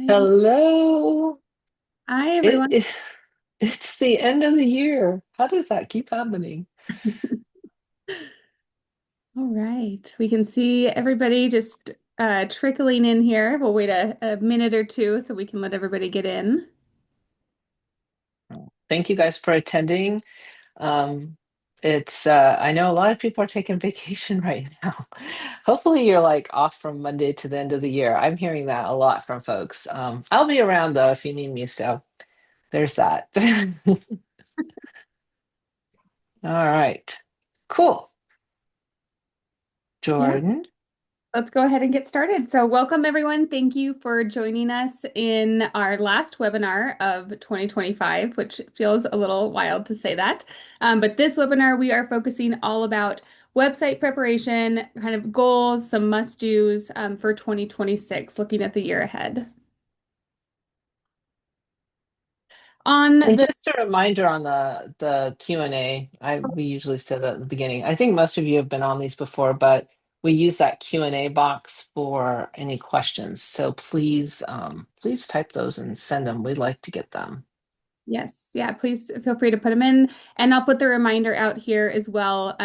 Hi. Hello. Hi, It, everyone. it it's the end of the year. How does that keep happening? All right. We can see everybody just trickling in here. We'll wait a minute or two so we can let everybody get in. Thank you guys for attending. Um, it's I know a lot of people are taking vacation right now. Hopefully you're like off from Monday to the end of the year. I'm hearing that a lot from folks. I'll be around though if you need me, so there's that. All right. Cool. Yeah, Jordan. let's go ahead and get started. So, welcome everyone. Thank you for joining us in our last webinar of 2025, which feels a little wild to say that. But this webinar, we are focusing all about website preparation, kind of goals, some must-dos for 2026, looking at the year ahead. On And the just a reminder on the Q&A, we usually say that at the beginning. I think most of you have been on these before, but we use that Q&A box for any questions. So please type those and send them. We'd like to get them. Yes, yeah, please feel free to put them in. And I'll put the reminder out here as well.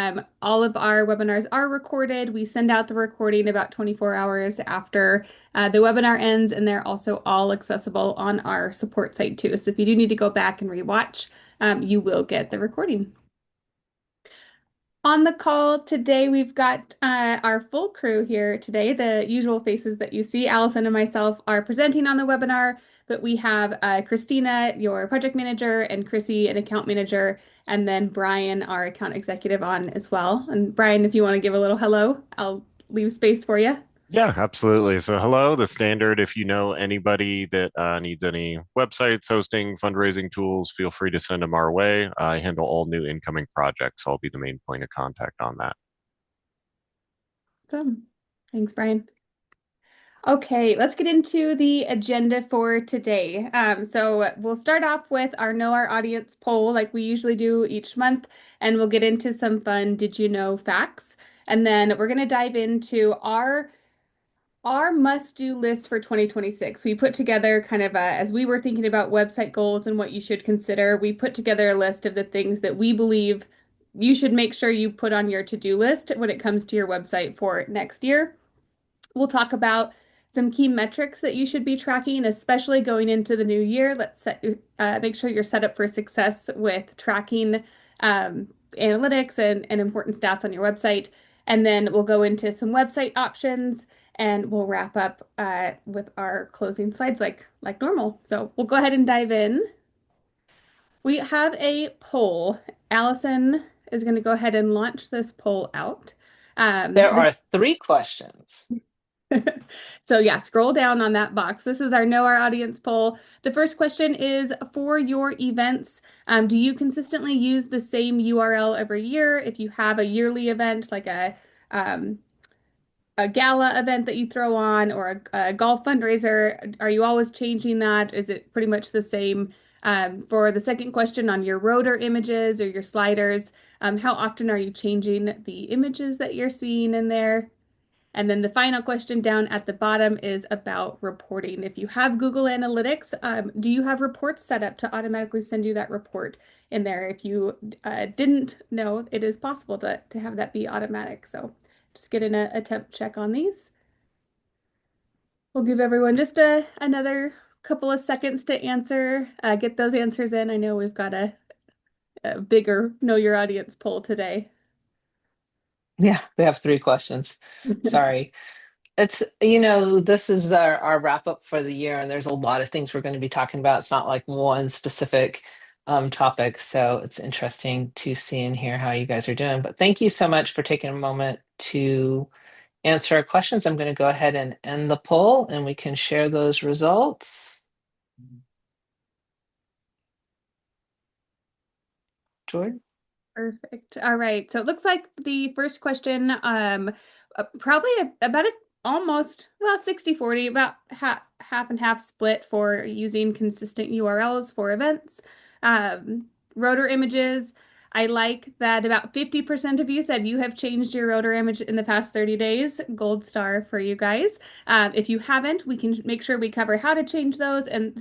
All of our webinars are recorded. We send out the recording about 24 hours after the webinar ends, and they're also all accessible on our support site too. So if you do need to go back and rewatch, you will get the recording. On the call today, we've got our full crew here today. The usual faces that you see, Allison and myself are presenting on the webinar, but we have Christina, your project manager, and Chrissy, an account manager, and then Brian, our account executive, on as well. And Brian, if you want to give a little hello, I'll leave space for you. Yeah, absolutely. So, hello, the standard. If you know anybody that needs any websites, hosting, fundraising tools, feel free to send them our way. I handle all new incoming projects. So I'll be the main point of contact on that. So, thanks, Brian. Okay, let's get into the agenda for today. So we'll start off with our Know Our Audience poll, like we usually do each month, and we'll get into some fun Did You Know facts. And then we're going to dive into our must-do list for 2026. We put together kind of as we were thinking about website goals and what you should consider, we put together a list of the things that we believe you should make sure you put on your to-do list when it comes to your website for next year. We'll talk about some key metrics that you should be tracking, especially going into the new year. Make sure you're set up for success with tracking analytics and important stats on your website. And then we'll go into some website options and we'll wrap up with our closing slides like normal. So we'll go ahead and dive in. We have a poll. Allison is going to go ahead and launch this poll out. There This are three questions. So yeah, scroll down on that box. This is our Know Our Audience poll. The first question is for your events, do you consistently use the same URL every year? If you have a yearly event like um, a gala event that you throw on or a golf fundraiser, are you always changing that? Is it pretty much the same? For the second question on your rotor images or your sliders, how often are you changing the images that you're seeing in there? And then the final question down at the bottom is about reporting. If you have Google Analytics, do you have reports set up to automatically send you that report in there? If you didn't know, it is possible to have that be automatic. So just get in a temp check on these. We'll give everyone just another couple of seconds to answer, get those answers in. I know we've got a bigger Know Your Audience poll today. Yeah, they have three questions. Sorry. This is our wrap up for the year, and there's a lot of things we're going to be talking about. It's not like one specific topic, so it's interesting to see and hear how you guys are doing. But thank you so much for taking a moment to answer our questions. I'm going to go ahead and end the poll, and we can share those results. Jordan? Perfect. All right. So it looks like the first question, probably about almost, well, 60-40, about half and half split for using consistent URLs for events. Rotor images. I like that about 50% of you said you have changed your rotor image in the past 30 days. Gold star for you guys. If you haven't, we can make sure we cover how to change those and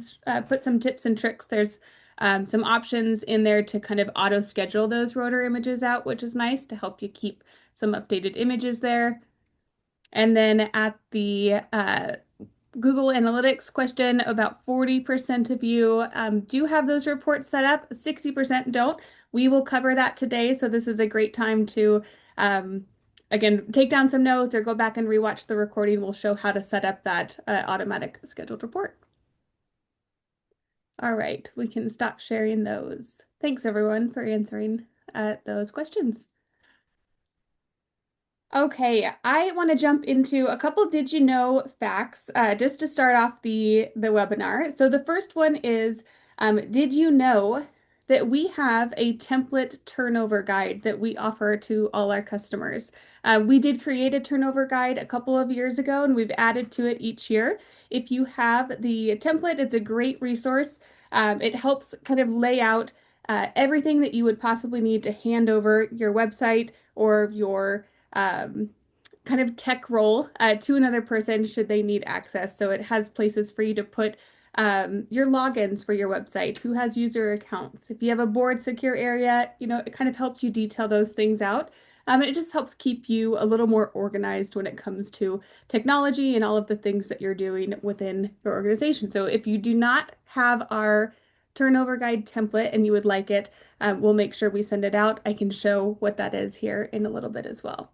put some tips and tricks. There's some options in there to kind of auto schedule those rotor images out, which is nice to help you keep some updated images there. And then at the Google Analytics question, about 40% of you do have those reports set up, 60% don't. We will cover that today, so this is a great time to, again, take down some notes or go back and rewatch the recording. We'll show how to set up that automatic scheduled report. All right, we can stop sharing those. Thanks, everyone, for answering those questions. Okay, I want to jump into a couple did you know facts just to start off the webinar. So the first one is, did you know that we have a template turnover guide that we offer to all our customers? We did create a turnover guide a couple of years ago, and we've added to it each year. If you have the template, it's a great resource. It helps kind of lay out everything that you would possibly need to hand over your website or your um, kind of tech role to another person should they need access. So it has places for you to put your logins for your website, who has user accounts. If you have a board secure area, it kind of helps you detail those things out. It just helps keep you a little more organized when it comes to technology and all of the things that you're doing within your organization. So if you do not have our turnover guide template and you would like it, we'll make sure we send it out. I can show what that is here in a little bit as well.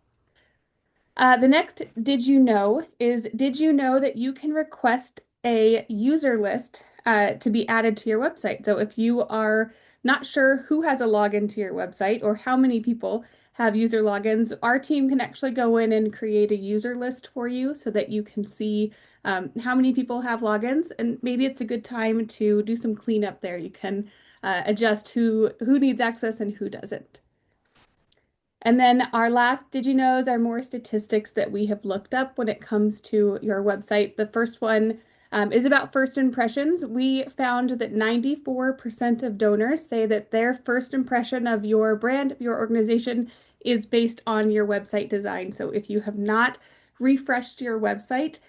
The next did you know is did you know that you can request a user list to be added to your website? So if you are not sure who has a login to your website or how many people have user logins, our team can actually go in and create a user list for you so that you can see how many people have logins, and maybe it's a good time to do some cleanup there. You can adjust who needs access and who doesn't. And then our last did you knows are more statistics that we have looked up when it comes to your website. The first one is about first impressions. We found that 94% of donors say that their first impression of your brand, your organization, is based on your website design. So if you have not refreshed your website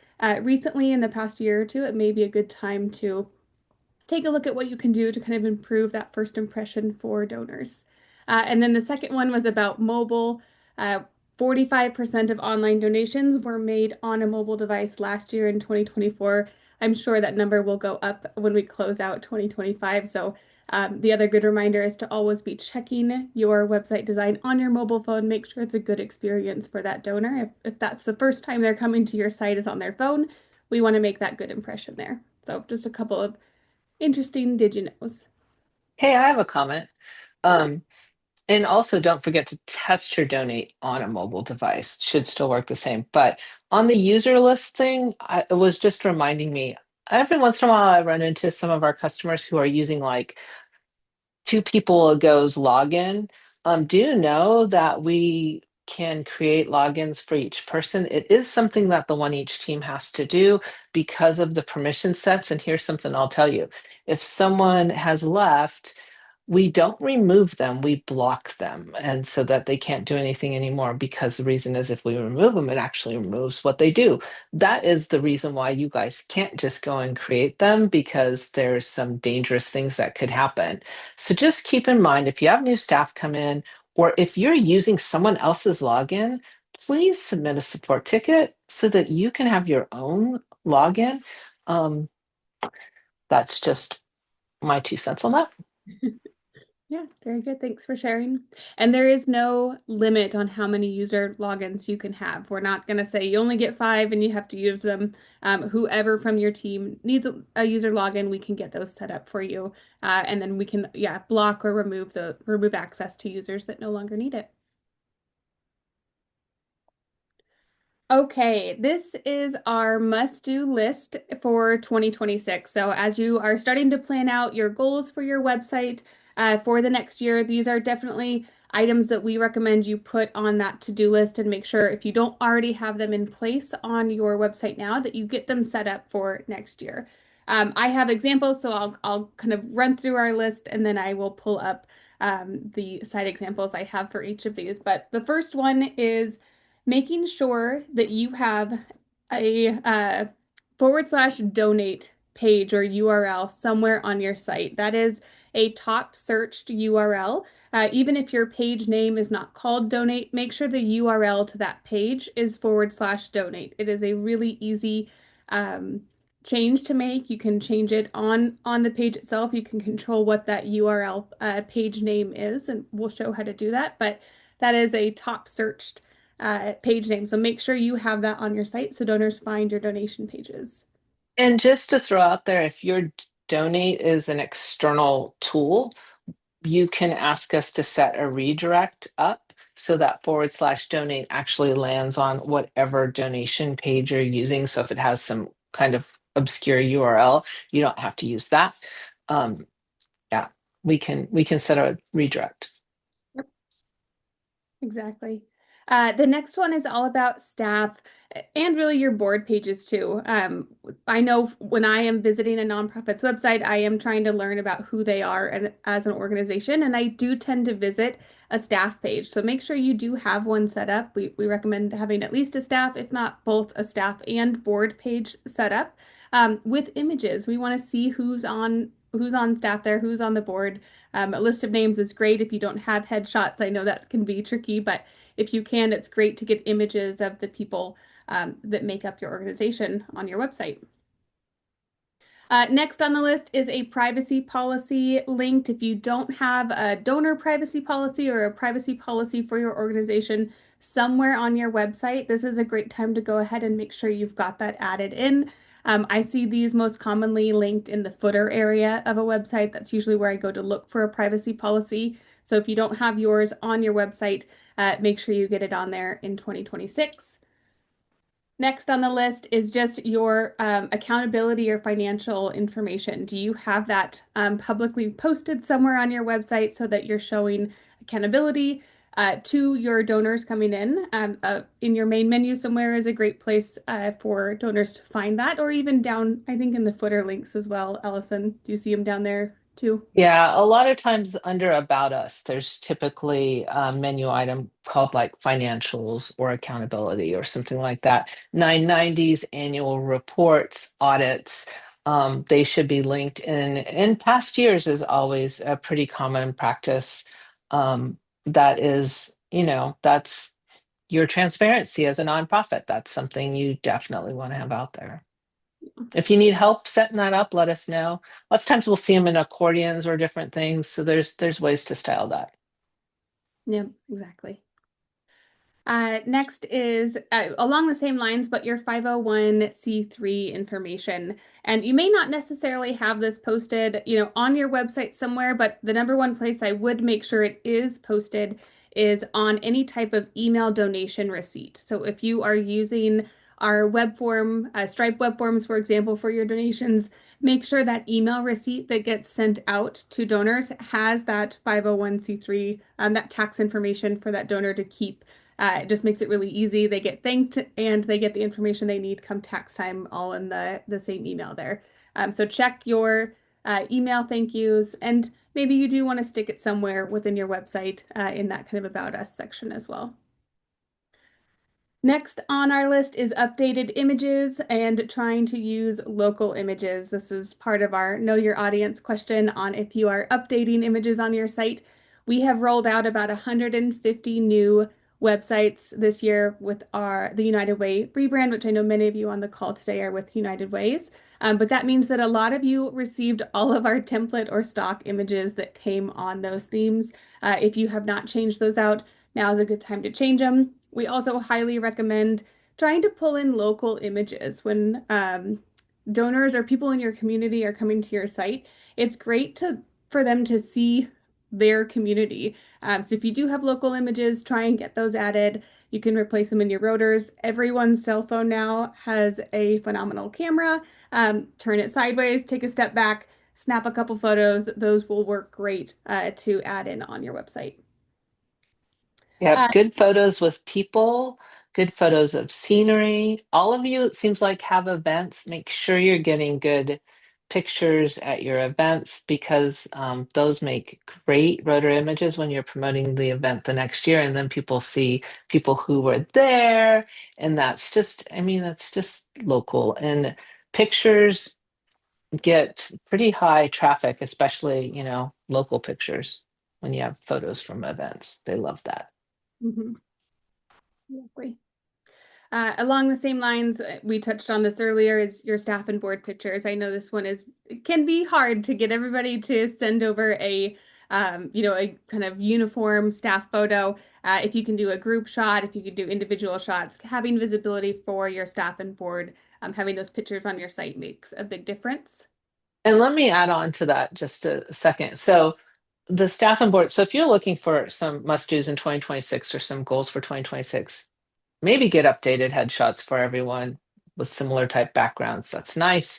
recently in the past year or two, it may be a good time to take a look at what you can do to kind of improve that first impression for donors. And then the second one was about mobile. 45% of online donations were made on a mobile device last year in 2024. I'm sure that number will go up when we close out 2025. So the other good reminder is to always be checking your website design on your mobile phone. Make sure it's a good experience for that donor. If that's the first time they're coming to your site is on their phone, we want to make that good impression there. So just a couple of interesting did you knows. Hey, I have a comment. Um, and also don't forget to test your donate on a mobile device. Should still work the same. But on the user list thing, it was just reminding me, every once in a while I run into some of our customers who are using like two people ago's login. Do you know that we can create logins for each person? It is something that the one each team has to do because of the permission sets. And here's something I'll tell you. If someone has left, we don't remove them, we block them, and so that they can't do anything anymore, because the reason is if we remove them, it actually removes what they do. That is the reason why you guys can't just go and create them, because there's some dangerous things that could happen. So just keep in mind, if you have new staff come in, or if you're using someone else's login, please submit a support ticket so that you can have your own login. That's just my 2 cents on that. Yeah, very good. Thanks for sharing. And there is no limit on how many user logins you can have. We're not going to say you only get 5 and you have to use them. Whoever from your team needs a user login, we can get those set up for you. And then we can, block or remove access to users that no longer need it. Okay, this is our must-do list for 2026. So as you are starting to plan out your goals for your website for the next year, these are definitely items that we recommend you put on that to-do list, and make sure if you don't already have them in place on your website now that you get them set up for next year. I have examples, so I'll kind of run through our list and then I will pull up the site examples I have for each of these. But the first one is making sure that you have a /donate page or URL somewhere on your site. That is a top searched URL. Even if your page name is not called donate, make sure the URL to that page is /donate. It is a really easy um, change to make. You can change it on the page itself. You can control what that URL page name is, and we'll show how to do that. But that is a top searched page name. So make sure you have that on your site so donors find your donation pages. And just to throw out there, if your donate is an external tool, you can ask us to set a redirect up so that /donate actually lands on whatever donation page you're using. So if it has some kind of obscure URL, you don't have to use that. Yeah, we can set a redirect. Yep, exactly. The next one is all about staff and really your board pages too. I know when I am visiting a nonprofit's website, I am trying to learn about who they are and as an organization, and I do tend to visit a staff page. So make sure you do have one set up. We recommend having at least a staff, if not both a staff and board page set up with images. We want to see who's on staff there, who's on the board. A list of names is great if you don't have headshots. I know that can be tricky, but if you can, it's great to get images of the people that make up your organization on your website. Next on the list is a privacy policy linked. If you don't have a donor privacy policy or a privacy policy for your organization somewhere on your website, this is a great time to go ahead and make sure you've got that added in. I see these most commonly linked in the footer area of a website. That's usually where I go to look for a privacy policy. So if you don't have yours on your website, make sure you get it on there in 2026. Next on the list is just your accountability or financial information. Do you have that publicly posted somewhere on your website so that you're showing accountability to your donors coming in your main menu somewhere is a great place for donors to find that, or even down, I think, in the footer links as well. Allison, do you see them down there too? Yeah, a lot of times under About Us, there's typically a menu item called like financials or accountability or something like that. 990s, annual reports, audits, they should be linked in past years is always a pretty common practice. That is, that's your transparency as a nonprofit. That's something you definitely want to have out there. If you need help setting that up, let us know. Lots of times we'll see them in accordions or different things. So there's ways to style that. Yeah, exactly. Next is along the same lines, but your 501(c)(3) information. And you may not necessarily have this posted, on your website somewhere, but the number one place I would make sure it is posted is on any type of email donation receipt. So if you are using our web form, Stripe web forms, for example, for your donations, make sure that email receipt that gets sent out to donors has that 501(c)(3), that tax information for that donor to keep. It just makes it really easy. They get thanked and they get the information they need come tax time all in the same email there. So check your email thank yous, and maybe you do want to stick it somewhere within your website in that kind of About Us section as well. Next on our list is updated images and trying to use local images. This is part of our Know Your Audience question on if you are updating images on your site. We have rolled out about 150 new websites this year with the United Way rebrand, which I know many of you on the call today are with United Ways. But that means that a lot of you received all of our template or stock images that came on those themes. If you have not changed those out, now is a good time to change them. We also highly recommend trying to pull in local images when donors or people in your community are coming to your site. It's great for them to see their community. So if you do have local images, try and get those added. You can replace them in your rotors. Everyone's cell phone now has a phenomenal camera. Turn it sideways, take a step back, snap a couple photos. Those will work great to add in on your website. Yeah, good photos with people, good photos of scenery. All of you, it seems like, have events. Make sure you're getting good pictures at your events because those make great rotor images when you're promoting the event the next year, and then people see people who were there, and that's just, I mean, that's just local. And pictures get pretty high traffic, especially, local pictures when you have photos from events. They love that. Mhm. Exactly. Along the same lines, we touched on this earlier, is your staff and board pictures. I know this one it can be hard to get everybody to send over a kind of uniform staff photo. If you can do a group shot, if you can do individual shots, having visibility for your staff and board, having those pictures on your site makes a big difference. And let me add on to that just a second. So the staff and board, so if you're looking for some must-dos in 2026 or some goals for 2026, maybe get updated headshots for everyone with similar type backgrounds. That's nice.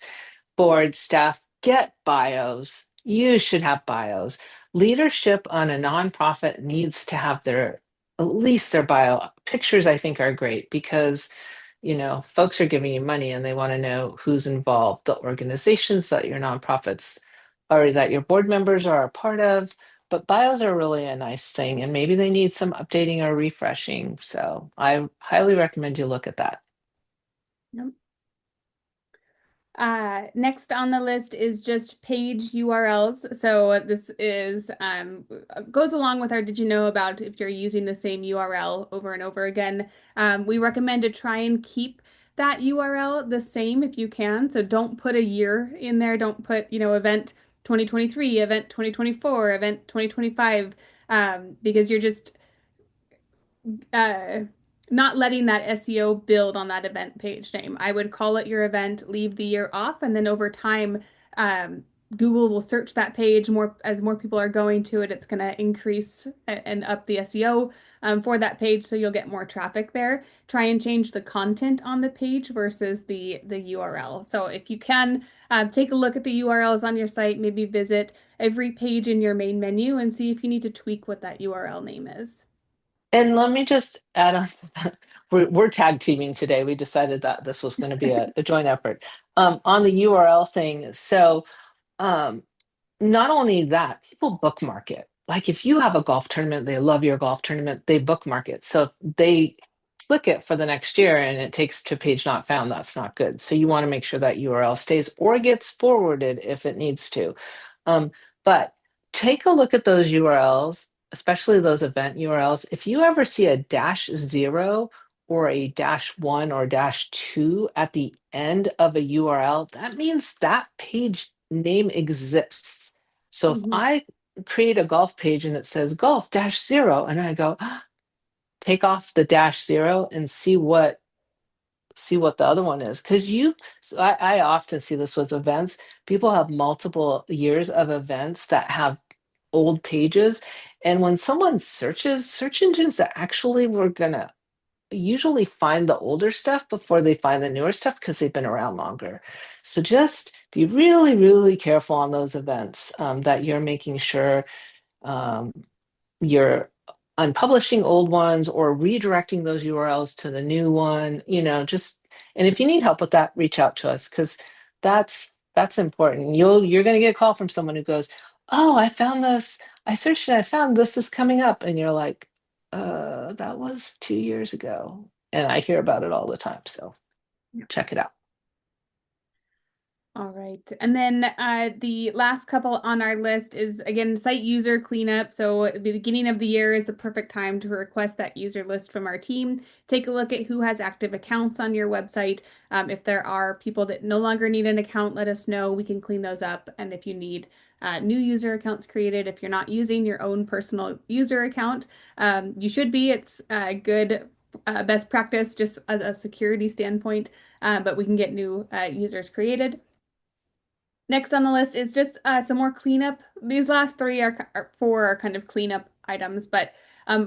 Board staff, get bios. You should have bios. Leadership on a nonprofit needs to have at least their bio. Pictures, I think, are great because folks are giving you money and they want to know who's involved, the organizations that your nonprofits or that your board members are a part of. But bios are really a nice thing, and maybe they need some updating or refreshing. So I highly recommend you look at that. Yep. Next on the list is just page URLs. So this is goes along with our did you know about if you're using the same URL over and over again. We recommend to try and keep that URL the same if you can. So don't put a year in there. Don't put, event 2023, event 2024, event 2025, because you're just uh, not letting that SEO build on that event page name. I would call it your event, leave the year off, and then over time, um, Google will search that page more as more people are going to it. It's going to increase and up the SEO for that page, so you'll get more traffic there. Try and change the content on the page versus the URL. So if you can, take a look at the URLs on your site, maybe visit every page in your main menu and see if you need to tweak what that URL name is. And let me just add on to that. We're tag teaming today. We decided that this was going to be a joint effort. On the URL thing, so um, not only that, people bookmark it. Like if you have a golf tournament, they love your golf tournament, they bookmark it. So if they click it for the next year and it takes to page not found, that's not good. So you want to make sure that URL stays or gets forwarded if it needs to. Um, but take a look at those URLs, especially those event URLs. If you ever see a -0 or a -1 or -2 at the end of a URL, that means that page name exists. So if Mhm. I create a golf page and it says golf -0, and I go, take off the -0 and see what the other one is. Because so I often see this with events. People have multiple years of events that have old pages. And when someone searches, search engines actually were gonna usually find the older stuff before they find the newer stuff because they've been around longer. So just be really, really careful on those events, that you're making sure um, you're unpublishing old ones or redirecting those URLs to the new one, just, and if you need help with that, reach out to us because that's important. You're going to get a call from someone who goes, "Oh, I found this. I searched it. I found this is coming up." And you're like, that was 2 years ago. And I hear about it all the time. So check it out. All right. And then the last couple on our list is again site user cleanup. So the beginning of the year is the perfect time to request that user list from our team. Take a look at who has active accounts on your website. If there are people that no longer need an account, let us know. We can clean those up. And if you need new user accounts created, if you're not using your own personal user account, you should be. It's good best practice just as a security standpoint, but we can get new users created. Next on the list is just some more cleanup. These last three are four are kind of cleanup items, but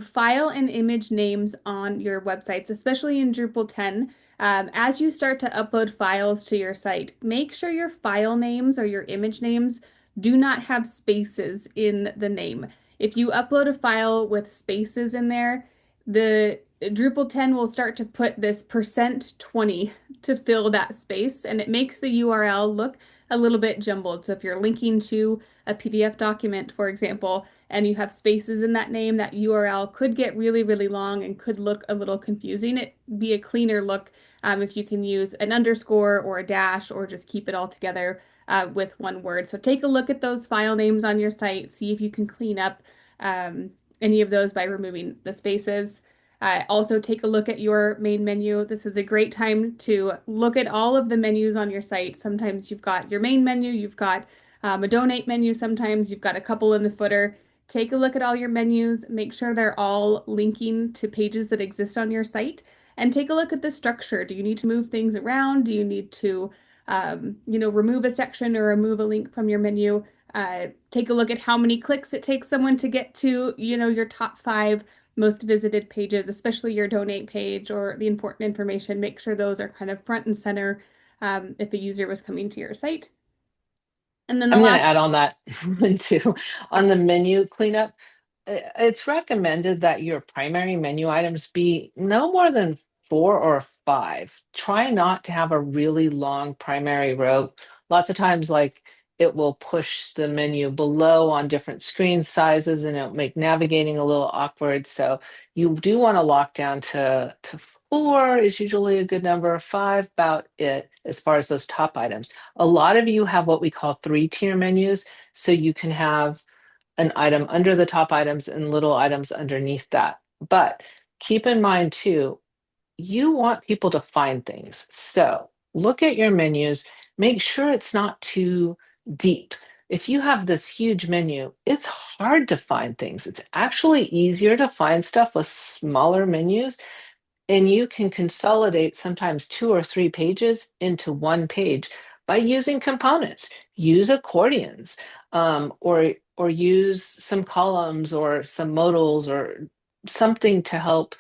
file and image names on your websites, especially in Drupal 10. As you start to upload files to your site, make sure your file names or your image names do not have spaces in the name. If you upload a file with spaces in there, the Drupal 10 will start to put this %20 to fill that space, and it makes the URL look a little bit jumbled. So if you're linking to a PDF document, for example, and you have spaces in that name, that URL could get really, really long and could look a little confusing. It'd be a cleaner look if you can use an underscore or a dash or just keep it all together with one word. So take a look at those file names on your site, see if you can clean up um, any of those by removing the spaces. Also, take a look at your main menu. This is a great time to look at all of the menus on your site. Sometimes you've got your main menu, you've got a donate menu, sometimes you've got a couple in the footer. Take a look at all your menus, make sure they're all linking to pages that exist on your site, and take a look at the structure. Do you need to move things around? Do you need to, remove a section or remove a link from your menu? Take a look at how many clicks it takes someone to get to, your top 5 most visited pages, especially your donate page or the important information. Make sure those are kind of front and center if the user was coming to your site. And then the I'm going to last, add on that one too. On the menu cleanup, it's recommended that your primary menu items be no more than 4 or 5. Try not to have a really long primary row. Lots of times, like it will push the menu below on different screen sizes and it'll make navigating a little awkward. So you do want to lock down to 4 is usually a good number. 5 about it as far as those top items. A lot of you have what we call 3-tier menus, so you can have an item under the top items and little items underneath that. But keep in mind too, you want people to find things. So look at your menus, make sure it's not too deep. If you have this huge menu, it's hard to find things. It's actually easier to find stuff with smaller menus, and you can consolidate sometimes 2 or 3 pages into one page by using components. Use accordions, or use some columns or some modals or something to help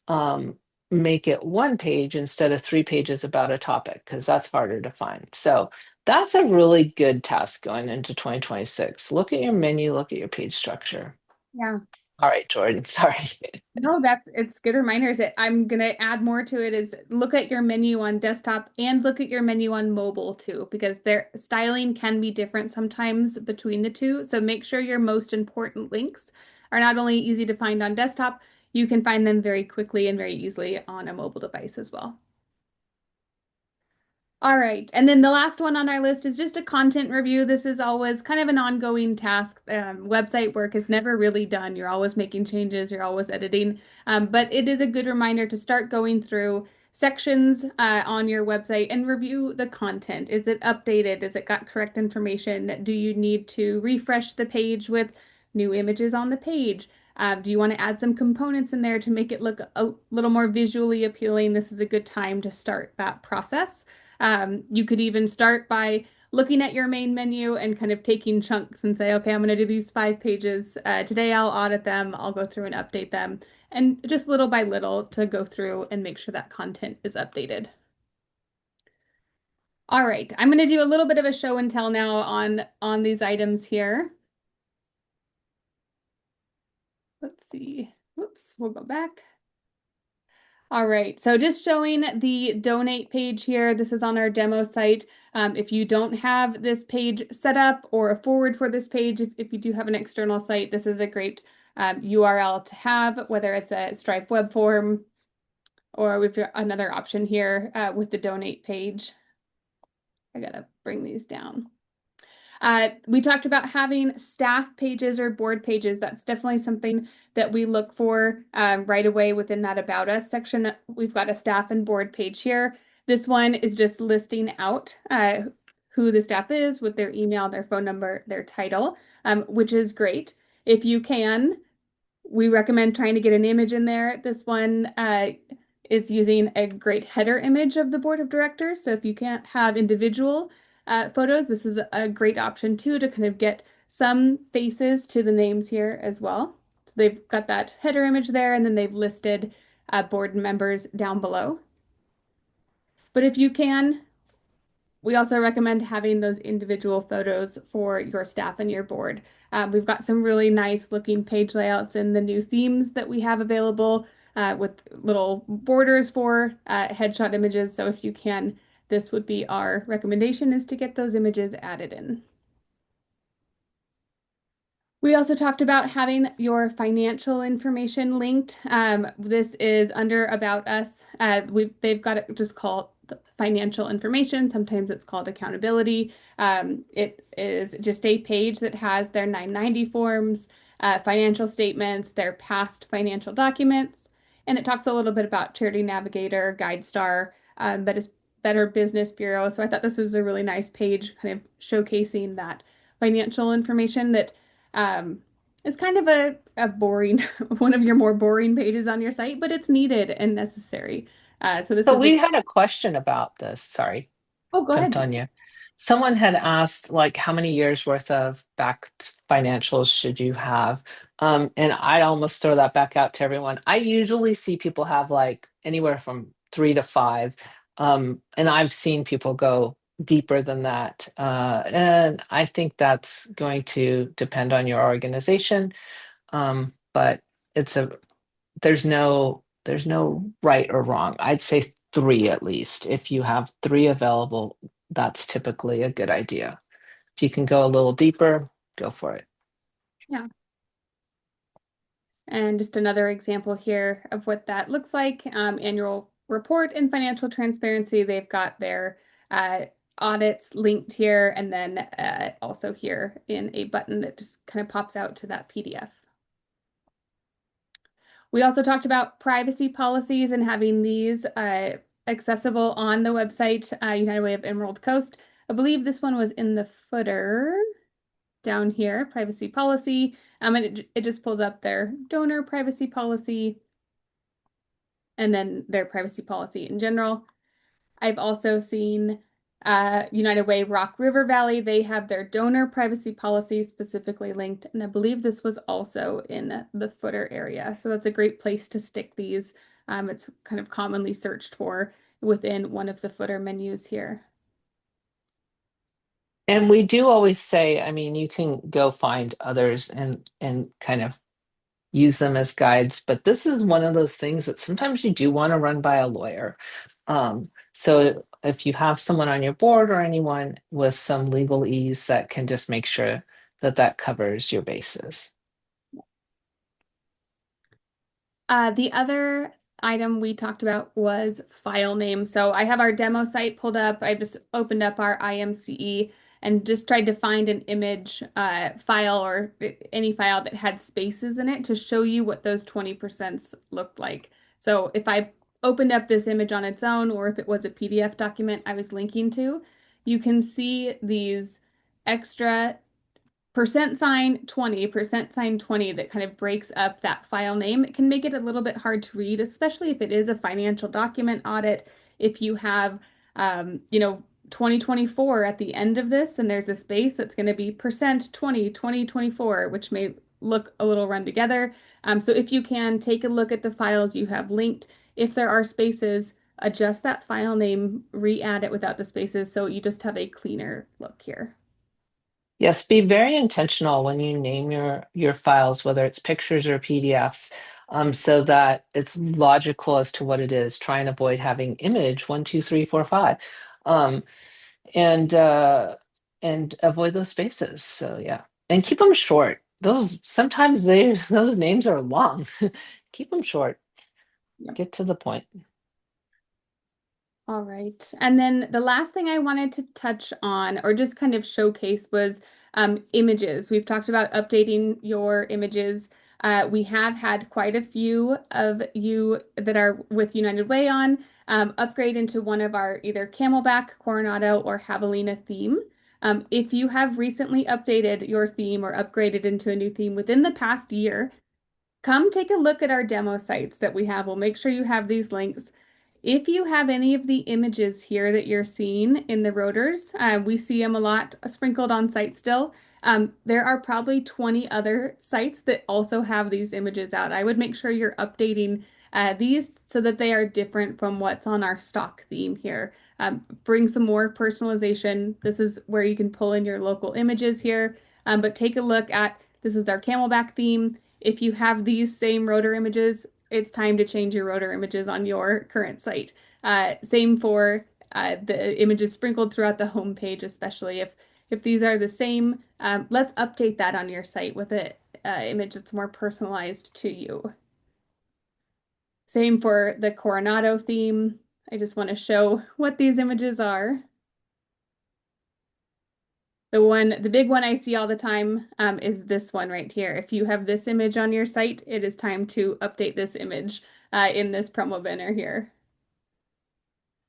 um, make it one page instead of 3 pages about a topic, because that's harder to find. So that's a really good task going into 2026. Look at your menu, look at your page structure. yeah. All right, Jordan, sorry. No, it's good reminders. I'm gonna add more to it is look at your menu on desktop and look at your menu on mobile too, because their styling can be different sometimes between the two. So make sure your most important links are not only easy to find on desktop, you can find them very quickly and very easily on a mobile device as well. All right. And then the last one on our list is just a content review. This is always kind of an ongoing task. Website work is never really done. You're always making changes, you're always editing. But it is a good reminder to start going through sections on your website and review the content. Is it updated? Has it got correct information? Do you need to refresh the page with new images on the page? Do you want to add some components in there to make it look a little more visually appealing? This is a good time to start that process. You could even start by looking at your main menu and kind of taking chunks and say, okay, I'm going to do these 5 pages. Today I'll audit them, I'll go through and update them, and just little by little to go through and make sure that content is updated. All right, I'm going to do a little bit of a show and tell now on these items here. Let's see. Whoops, we'll go back. All right, so just showing the donate page here. This is on our demo site. If you don't have this page set up or a forward for this page, if you do have an external site, this is a great URL to have, whether it's a Stripe web form or we've got another option here with the donate page. I gotta bring these down. We talked about having staff pages or board pages. That's definitely something that we look for right away within that About Us section. We've got a staff and board page here. This one is just listing out who the staff is with their email, their phone number, their title, which is great. If you can, we recommend trying to get an image in there. This one is using a great header image of the board of directors. So if you can't have individual photos, this is a great option too to kind of get some faces to the names here as well. So they've got that header image there, and then they've listed board members down below. But if you can, we also recommend having those individual photos for your staff and your board. We've got some really nice looking page layouts in the new themes that we have available with little borders for headshot images. So if you can this would be our recommendation, is to get those images added in. We also talked about having your financial information linked. This is under About Us. They've got it just called financial information. Sometimes it's called accountability. It is just a page that has their 990 forms, financial statements, their past financial documents, and it talks a little bit about Charity Navigator, GuideStar, Better Business Bureau. So I thought this was a really nice page, kind of showcasing that financial information that um, it's kind of a boring, one of your more boring pages on your site, but it's needed and necessary. So this So is a, we had a question about this. Sorry, oh, go jumped ahead. on you. Someone had asked, like, how many years worth of backed financials should you have? And I'd almost throw that back out to everyone. I usually see people have like anywhere from 3 to 5. And I've seen people go deeper than that. And I think that's going to depend on your organization. But it's a there's no right or wrong. I'd say 3 at least. If you have 3 available, that's typically a good idea. If you can go a little deeper, go for it. Yeah. And just another example here of what that looks like. Annual report and financial transparency. They've got their audits linked here, and then also here in a button that just kind of pops out to that PDF. We also talked about privacy policies and having these accessible on the website, United Way of Emerald Coast. I believe this one was in the footer down here, privacy policy. And it just pulls up their donor privacy policy and then their privacy policy in general. I've also seen United Way Rock River Valley. They have their donor privacy policy specifically linked, and I believe this was also in the footer area. So that's a great place to stick these. It's kind of commonly searched for within one of the footer menus here. And we do always say, I mean, you can go find others and kind of use them as guides, but this is one of those things that sometimes you do want to run by a lawyer. So if you have someone on your board or anyone with some legal ease, that can just make sure that that covers your bases. The other item we talked about was file name. So I have our demo site pulled up. I just opened up our IMCE and just tried to find an image file or any file that had spaces in it to show you what those 20% looked like. So if I opened up this image on its own, or if it was a PDF document I was linking to, you can see these extra %20 that kind of breaks up that file name. It can make it a little bit hard to read, especially if it is a financial document audit. If you have, 2024 at the end of this, and there's a space that's going to be %20, 2024, which may look a little run together. So if you can take a look at the files you have linked, if there are spaces, adjust that file name, re-add it without the spaces, so you just have a cleaner look here. Yes, be very intentional when you name your files, whether it's pictures or PDFs, so that it's logical as to what it is. Try and avoid having image 1, 2, 3, 4, 5, um, and and avoid those spaces. So yeah, and keep them short. Those sometimes those names are long. Keep them short. Yep. Get to the point. All right. And then the last thing I wanted to touch on or just kind of showcase was images. We've talked about updating your images. We have had quite a few of you that are with United Way on upgrade into one of our either Camelback, Coronado, or Javelina theme. If you have recently updated your theme or upgraded into a new theme within the past year, come take a look at our demo sites that we have. We'll make sure you have these links. If you have any of the images here that you're seeing in the rotors, we see them a lot sprinkled on site still. There are probably 20 other sites that also have these images out. I would make sure you're updating these so that they are different from what's on our stock theme here. Bring some more personalization. This is where you can pull in your local images here, but take a look at this is our Camelback theme. If you have these same rotor images, it's time to change your rotor images on your current site. Same for the images sprinkled throughout the home page, especially if these are the same. Let's update that on your site with an image that's more personalized to you. Same for the Coronado theme. I just want to show what these images are. The big one I see all the time is this one right here. If you have this image on your site, it is time to update this image in this promo banner here.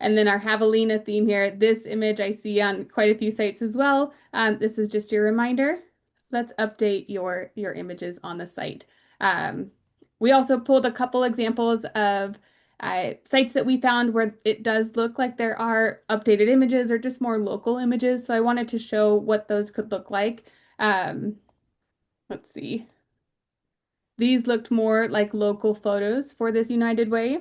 And then our Javelina theme here, this image I see on quite a few sites as well. This is just your reminder. Let's update your images on the site. We also pulled a couple examples of sites that we found where it does look like there are updated images or just more local images. So I wanted to show what those could look like. Let's see. These looked more like local photos for this United Way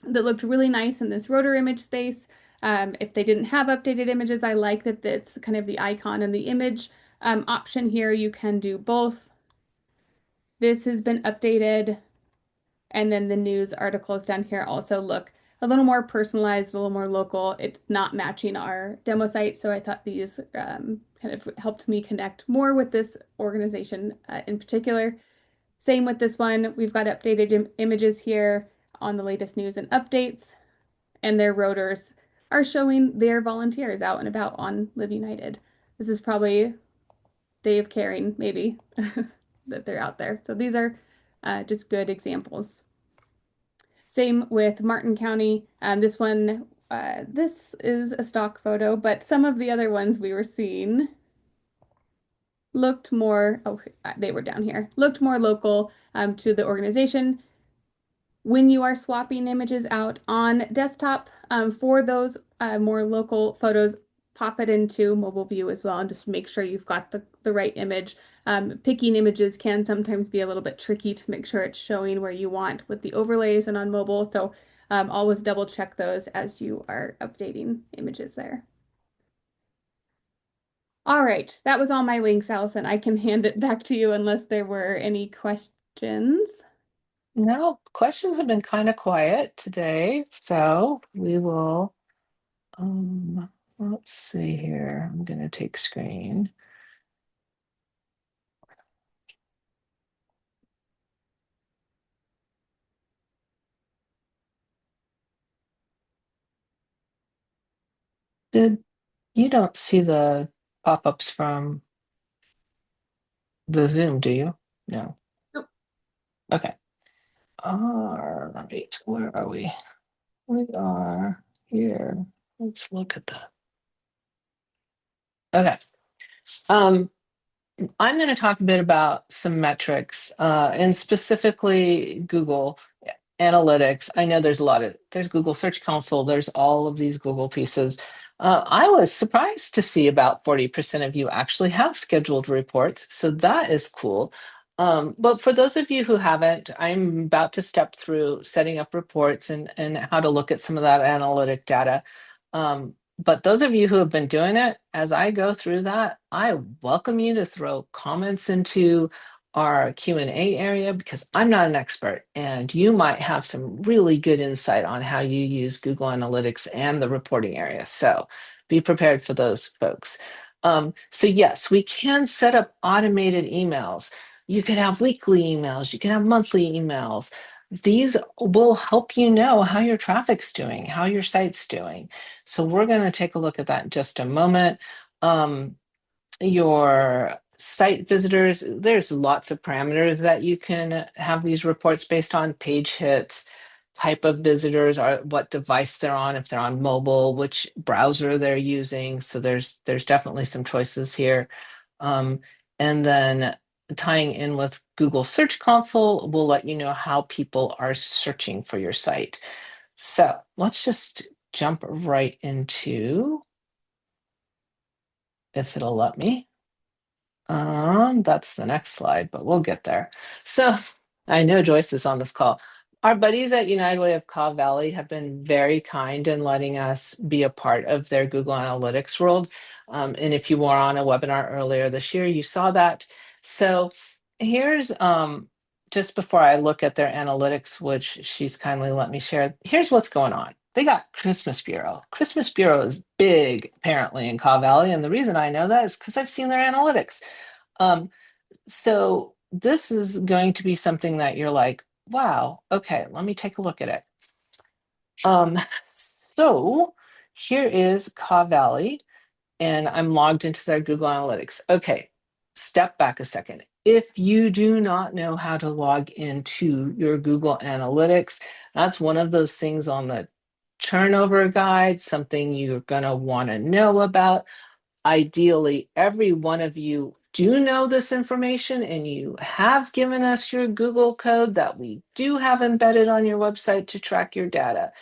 that looked really nice in this rotor image space. If they didn't have updated images, I like that it's kind of the icon and the image option here. You can do both. This has been updated. And then the news articles down here also look a little more personalized, a little more local. It's not matching our demo site, so I thought these kind of helped me connect more with this organization in particular. Same with this one. We've got updated images here on the latest news and updates, and their rotors are showing their volunteers out and about on Live United. This is probably day of caring, maybe, that they're out there. So these are just good examples. Same with Martin County. This one, this is a stock photo, but some of the other ones we were seeing looked more, oh, they were down here, looked more local to the organization. When you are swapping images out on desktop for those more local photos, pop it into mobile view as well and just make sure you've got the right image. Picking images can sometimes be a little bit tricky to make sure it's showing where you want with the overlays and on mobile. So always double check those as you are updating images there. All right, that was all my links, Allison. I can hand it back to you unless there were any questions. No, questions have been kind of quiet today, so we will, let's see here. I'm going to take screen. You don't see the pop-ups from the Zoom, do you? No. Nope. Okay. All right, where are we? We are here. Let's look at that. Okay. I'm going to talk a bit about some metrics and specifically Google Analytics. I know there's Google Search Console, there's all of these Google pieces. I was surprised to see about 40% of you actually have scheduled reports, so that is cool. But for those of you who haven't, I'm about to step through setting up reports and how to look at some of that analytic data. But those of you who have been doing it, as I go through that, I welcome you to throw comments into our Q&A area because I'm not an expert and you might have some really good insight on how you use Google Analytics and the reporting area. So be prepared for those folks. So yes, we can set up automated emails. You could have weekly emails, you can have monthly emails. These will help you know how your traffic's doing, how your site's doing. So we're going to take a look at that in just a moment. Your site visitors, there's lots of parameters that you can have these reports based on: page hits, type of visitors, or what device they're on, if they're on mobile, which browser they're using. So there's definitely some choices here. And then tying in with Google Search Console will let you know how people are searching for your site. So let's just jump right into, if it'll let me. That's the next slide, but we'll get there. So I know Joyce is on this call. Our buddies at United Way of Kaw Valley have been very kind in letting us be a part of their Google Analytics world. And if you were on a webinar earlier this year, you saw that. So here's, just before I look at their analytics, which she's kindly let me share, here's what's going on. they got Christmas Bureau. Christmas Bureau is big, apparently, in Kaw Valley. And the reason I know that is because I've seen their analytics. Um, so this is going to be something that you're like, wow, okay, let me take a look at it. Um, so here is Kaw Valley, and I'm logged into their Google Analytics. Okay, step back a second. If you do not know how to log into your Google Analytics, that's one of those things on the turnover guide, something you're going to want to know about. Ideally, every one of you do know this information and you have given us your Google code that we do have embedded on your website to track your data.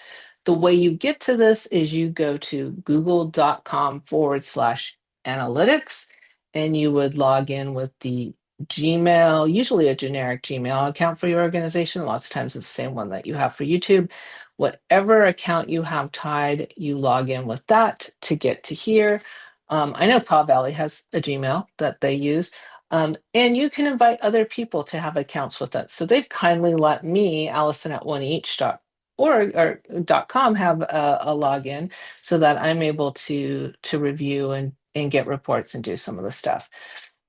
The way you get to this is you go to google.com/analytics and you would log in with the Gmail, usually a generic Gmail account for your organization. Lots of times it's the same one that you have for YouTube. Whatever account you have tied, you log in with that to get to here. I know Kaw Valley has a Gmail that they use. And you can invite other people to have accounts with it. So they've kindly let me, Allison at oneeach.com have a login so that I'm able to review and get reports and do some of the stuff.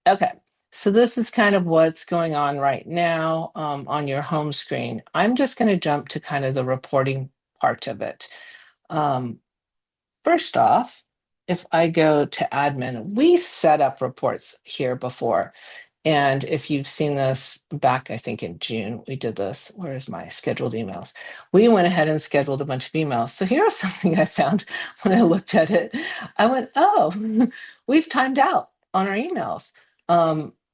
Okay, so this is kind of what's going on right now on your home screen. I'm just going to jump to kind of the reporting part of it. First off, if I go to admin, we set up reports here before. And if you've seen this back, I think in June, we did this. Where's my scheduled emails? We went ahead and scheduled a bunch of emails. So here's something I found when I looked at it. I went, oh, we've timed out on our emails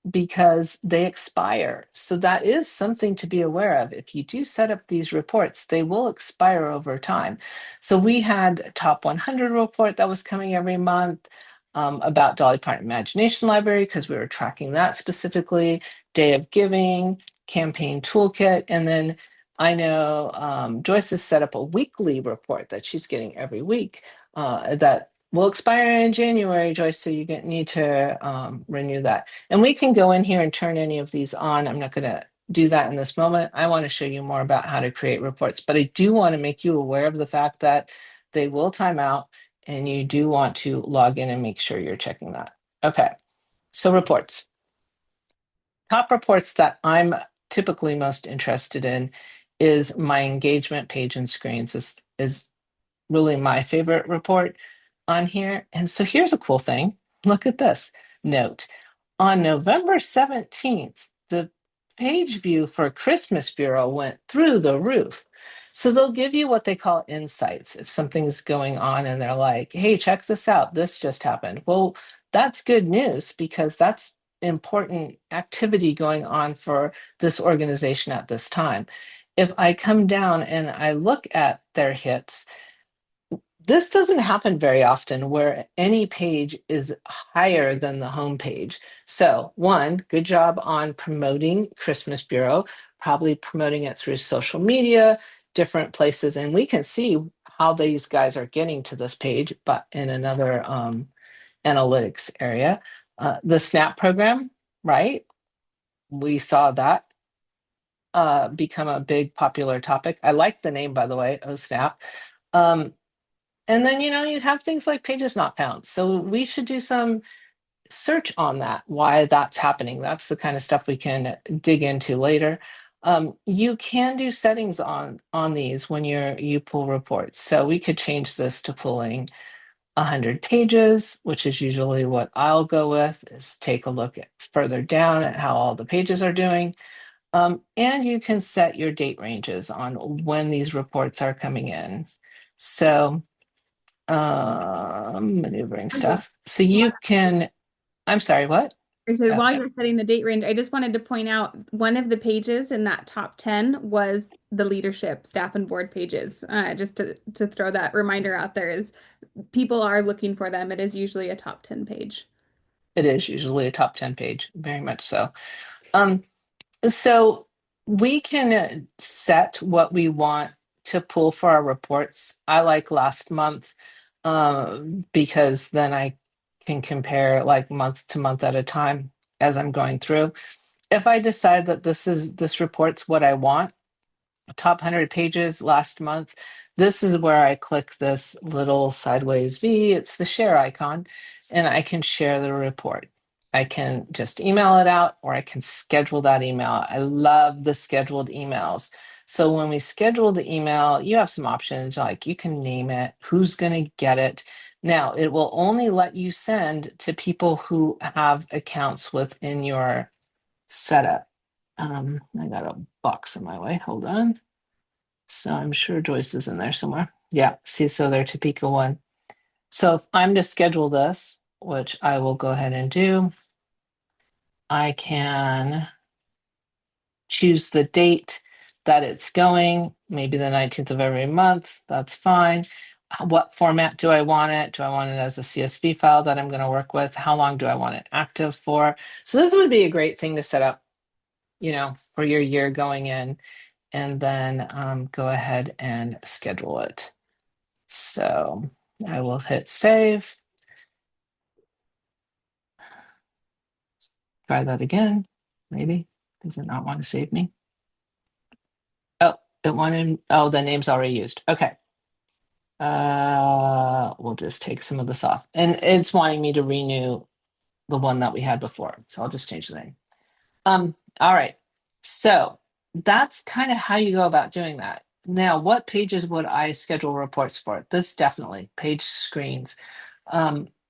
because they expire. So that is something to be aware of. If you do set up these reports, they will expire over time. So we had a top 100 report that was coming every month. About Dolly Parton Imagination Library, because we were tracking that specifically, Day of Giving, Campaign Toolkit, and then I know Joyce has set up a weekly report that she's getting every week that will expire in January, Joyce, so you need to renew that. And we can go in here and turn any of these on. I'm not going to do that in this moment. I want to show you more about how to create reports, but I do want to make you aware of the fact that they will time out and you do want to log in and make sure you're checking that. Okay, so reports. Top reports that I'm typically most interested in is my engagement page and screens is really my favorite report on here. And so here's a cool thing. Look at this note. On November 17th, the page view for Christmas Bureau went through the roof. So they'll give you what they call insights. If something's going on and they're like, hey, check this out, this just happened. Well, that's good news because that's important activity going on for this organization at this time. If I come down and I look at their hits, this doesn't happen very often where any page is higher than the home page. So one, good job on promoting Christmas Bureau, probably promoting it through social media, different places. And we can see how these guys are getting to this page, but in another analytics area. The SNAP program, right? We saw that become a big popular topic. I like the name, by the way, Oh Snap. And then, you have things like pages not found. So we should do some search on that, why that's happening. That's the kind of stuff we can dig into later. You can do settings on these when you pull reports. So we could change this to pulling 100 pages, which is usually what I'll go with, is take a look further down at how all the pages are doing. And you can set your date ranges on when these reports are coming in. So maneuvering stuff. So you can, I'm sorry, what? I said, Oh, while you're setting the date range, I just wanted to point out one of the pages in that top 10 was the leadership staff and board pages. Just to throw that reminder out there is people are looking for them. It is usually a top 10 page. it is usually a top 10 page, very much so. So we can set what we want to pull for our reports. I like last month because then I can compare like month to month at a time as I'm going through. If I decide that this report's what I want, top 100 pages last month, This is where I click this little sideways V. It's the share icon, and I can share the report. I can just email it out, or I can schedule that email. I love the scheduled emails. So when we schedule the email, you have some options, like you can name it, who's going to get it. Now, it will only let you send to people who have accounts within your setup. I got a box in my way. Hold on. So I'm sure Joyce is in there somewhere. Yeah, see, so they're Topeka one. So if I'm to schedule this, which I will go ahead and do, I can choose the date that it's going, maybe the 19th of every month. That's fine. What format do I want it? Do I want it as a CSV file that I'm going to work with? How long do I want it active for? So this would be a great thing to set up, for your year going in, and then go ahead and schedule it. So I will hit save. Try that again. Maybe. Does it not want to save me? Oh, it wanted, the name's already used. Okay. We'll just take some of this off. And it's wanting me to renew the one that we had before. So I'll just change the name. All right. So that's kind of how you go about doing that. Now, what pages would I schedule reports for? This definitely, page screens.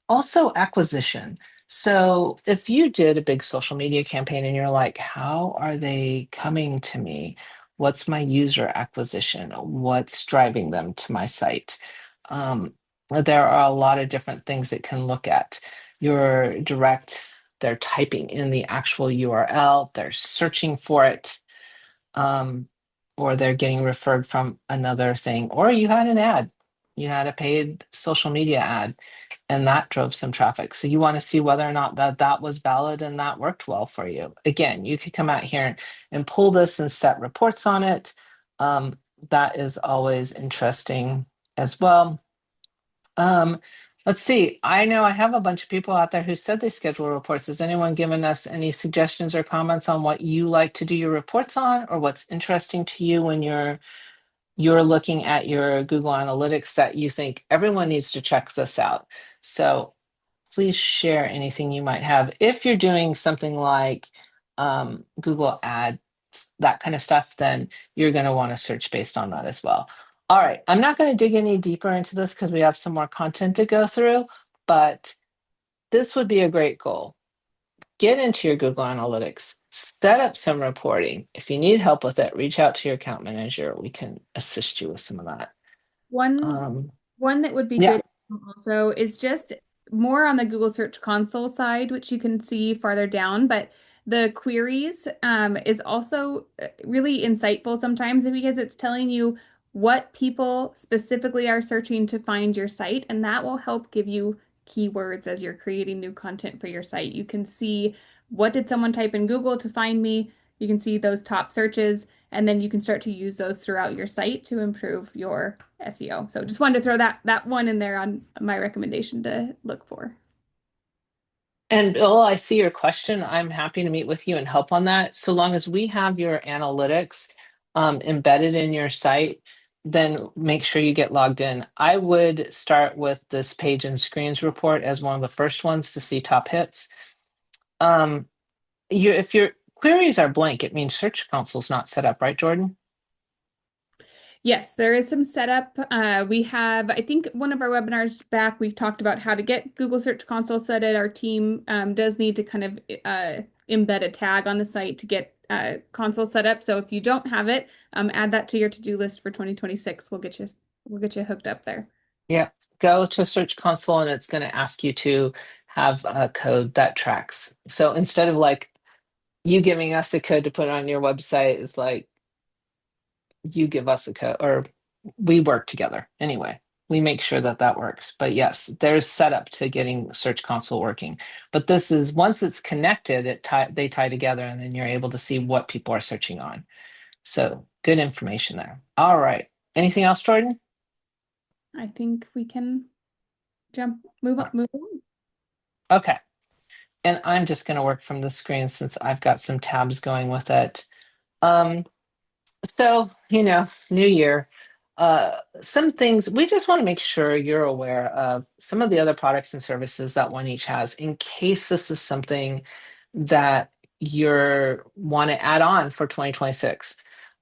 Also acquisition. So if you did a big social media campaign and you're like, how are they coming to me? What's my user acquisition? What's driving them to my site? There are a lot of different things it can look at. Your direct, they're typing in the actual URL, they're searching for it, or they're getting referred from another thing, or you had an ad, you had a paid social media ad, and that drove some traffic. So you want to see whether or not that was valid and that worked well for you. Again, you could come out here and pull this and set reports on it. That is always interesting as well. Let's see. I know I have a bunch of people out there who said they schedule reports. Has anyone given us any suggestions or comments on what you like to do your reports on, or what's interesting to you when you're looking at your Google Analytics that you think everyone needs to check this out? So please share anything you might have. If you're doing something like Google Ads, that kind of stuff, then you're going to want to search based on that as well. All right, I'm not going to dig any deeper into this because we have some more content to go through, but this would be a great goal. Get into your Google Analytics, set up some reporting. If you need help with it, reach out to your account manager. We can assist you with some of that. One one that would be Yeah. good also is just more on the Google Search Console side, which you can see farther down, but the queries is also really insightful sometimes because it's telling you what people specifically are searching to find your site, and that will help give you keywords as you're creating new content for your site. You can see what did someone type in Google to find me. You can see those top searches, and then you can start to use those throughout your site to improve your SEO. So just wanted to throw that one in there on my recommendation to look for. And Bill, I see your question. I'm happy to meet with you and help on that. So long as we have your analytics embedded in your site, then make sure you get logged in. I would start with this page and screens report as one of the first ones to see top hits. If your queries are blank, it means Search Console's not set up, right, Jordan? Yes, there is some setup. We have, I think one of our webinars back, we talked about how to get Google Search Console set it. Our team does need to kind of embed a tag on the site to get console set up. So if you don't have it, add that to your to-do list for 2026. We'll get you hooked up there. Yeah. Go to Search Console and it's going to ask you to have a code that tracks. So instead of like you giving us a code to put on your website, is like you give us a code, or we work together anyway. We make sure that that works. But yes, there's setup to getting Search Console working. But this is, once it's connected, they tie together, and then you're able to see what people are searching on. So good information there. All right. Anything else, Jordan? I think we can move on. Okay. And I'm just going to work from the screen since I've got some tabs going with it. So, new year. some things we just want to make sure you're aware of some of the other products and services that One Each has in case this is something that you're want to add on for 2026.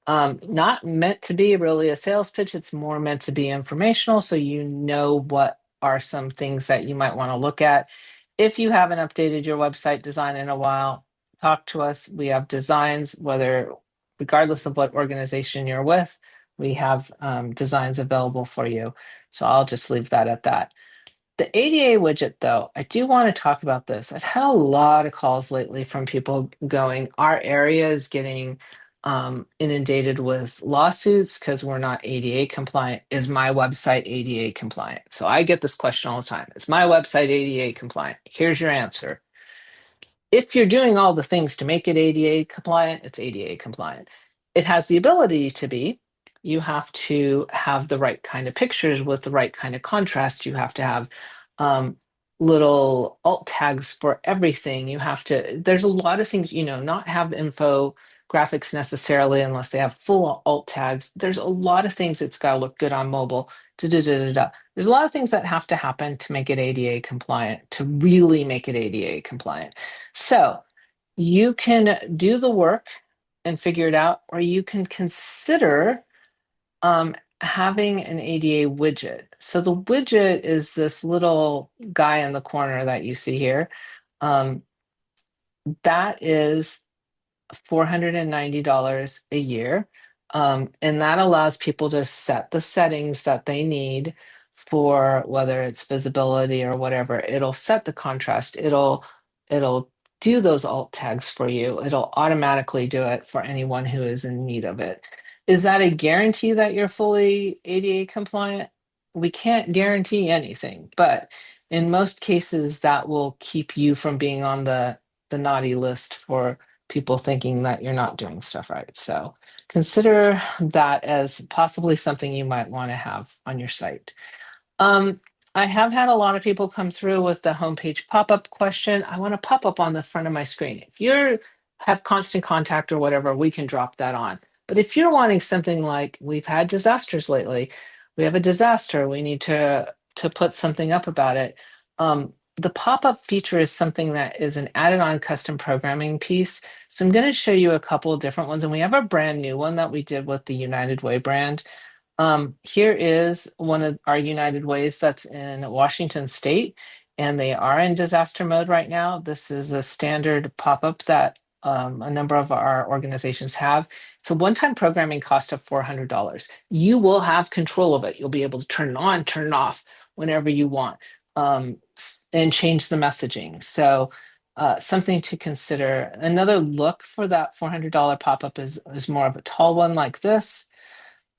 Not meant to be really a sales pitch, it's more meant to be informational so you know what are some things that you might want to look at. If you haven't updated your website design in a while, talk to us. We have designs, whether regardless of what organization you're with, we have designs available for you. So I'll just leave that at that. The ADA widget, though, I do want to talk about this. I've had a lot of calls lately from people going, our area is getting inundated with lawsuits because we're not ADA compliant. Is my website ADA compliant? So I get this question all the time. Is my website ADA compliant? Here's your answer. If you're doing all the things to make it ADA compliant, it's ADA compliant. It has the ability to be. You have to have the right kind of pictures with the right kind of contrast. You have to have um, little alt tags for everything. You have to, there's a lot of things, not have infographics necessarily unless they have full alt tags. There's a lot of things that's got to look good on mobile. Da, da, da, da, da. There's a lot of things that have to happen to make it ADA compliant, to really make it ADA compliant. So you can do the work and figure it out, or you can consider having an ADA widget. So the widget is this little guy in the corner that you see here. Um, that is $490 a year. And that allows people to set the settings that they need for whether it's visibility or whatever. It'll set the contrast. It'll do those alt tags for you. It'll automatically do it for anyone who is in need of it. Is that a guarantee that you're fully ADA compliant? We can't guarantee anything, but in most cases, that will keep you from being on the naughty list for people thinking that you're not doing stuff right. So consider that as possibly something you might want to have on your site. I have had a lot of people come through with the homepage pop-up question. I want to pop up on the front of my screen. If you have constant contact or whatever, we can drop that on. But if you're wanting something like we've had disasters lately, we have a disaster, we need to put something up about it. The pop-up feature is something that is an added-on custom programming piece. So I'm going to show you a couple of different ones, and we have a brand new one that we did with the United Way brand. Here is one of our United Ways that's in Washington State, and they are in disaster mode right now. This is a standard pop-up that a number of our organizations have. It's a one-time programming cost of $400. You will have control of it. You'll be able to turn it on, turn it off whenever you want, and change the messaging. So something to consider. Another look for that $400 pop-up is more of a tall one like this.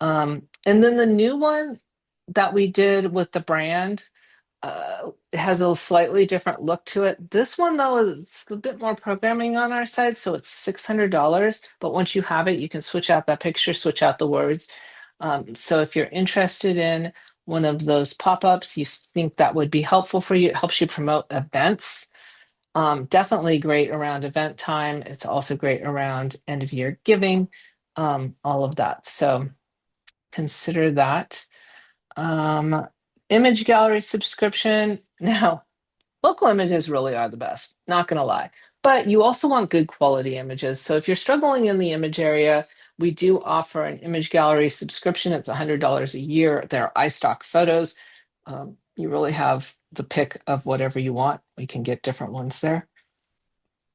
And then the new one that we did with the brand has a slightly different look to it. This one, though, is a bit more programming on our side, so it's $600. But once you have it, you can switch out that picture, switch out the words. So if you're interested in one of those pop-ups, you think that would be helpful for you, it helps you promote events. Definitely great around event time. It's also great around end of year giving, all of that. So consider that. Image gallery subscription. Now, local images really are the best, not going to lie. But you also want good quality images. So if you're struggling in the image area, we do offer an image gallery subscription. It's $100 a year. They're iStock photos. You really have the pick of whatever you want. We can get different ones there.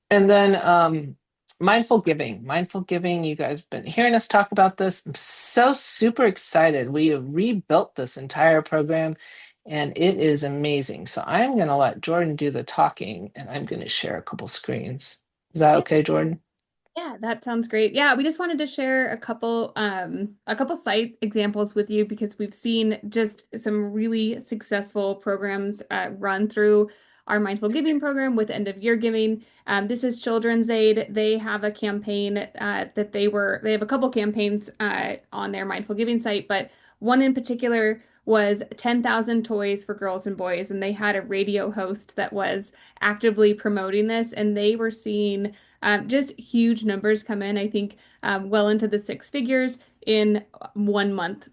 And then mindful giving. Mindful giving, you guys have been hearing us talk about this. I'm so super excited. We rebuilt this entire program and it is amazing. So I'm going to let Jordan do the talking and I'm going to share a couple screens. Is that okay, Jordan? Yeah, that sounds great. Yeah, we just wanted to share a couple site examples with you because we've seen just some really successful programs run through our mindful giving program with end of year giving. This is Children's Aid. They have a campaign they have a couple campaigns on their mindful giving site, but one in particular was 10,000 toys for girls and boys, and they had a radio host that was actively promoting this, and they were seeing just huge numbers come in, I think well into the six figures in 1 month.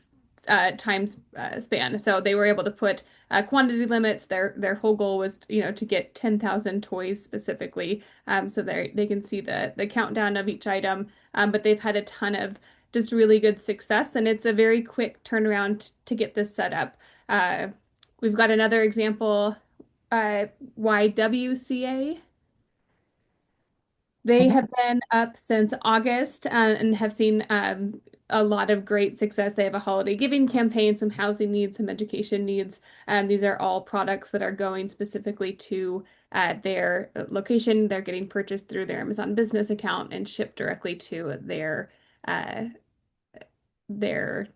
times span. So they were able to put quantity limits. Their whole goal was, to get 10,000 toys specifically. So they can see the countdown of each item. But they've had a ton of just really good success, and it's a very quick turnaround to get this set up. Uh, we've got another example, YWCA. They Mhm. have been up since August and have seen a lot of great success. They have a holiday giving campaign, some housing needs, some education needs. These are all products that are going specifically to their location. They're getting purchased through their Amazon business account and shipped directly to uh, their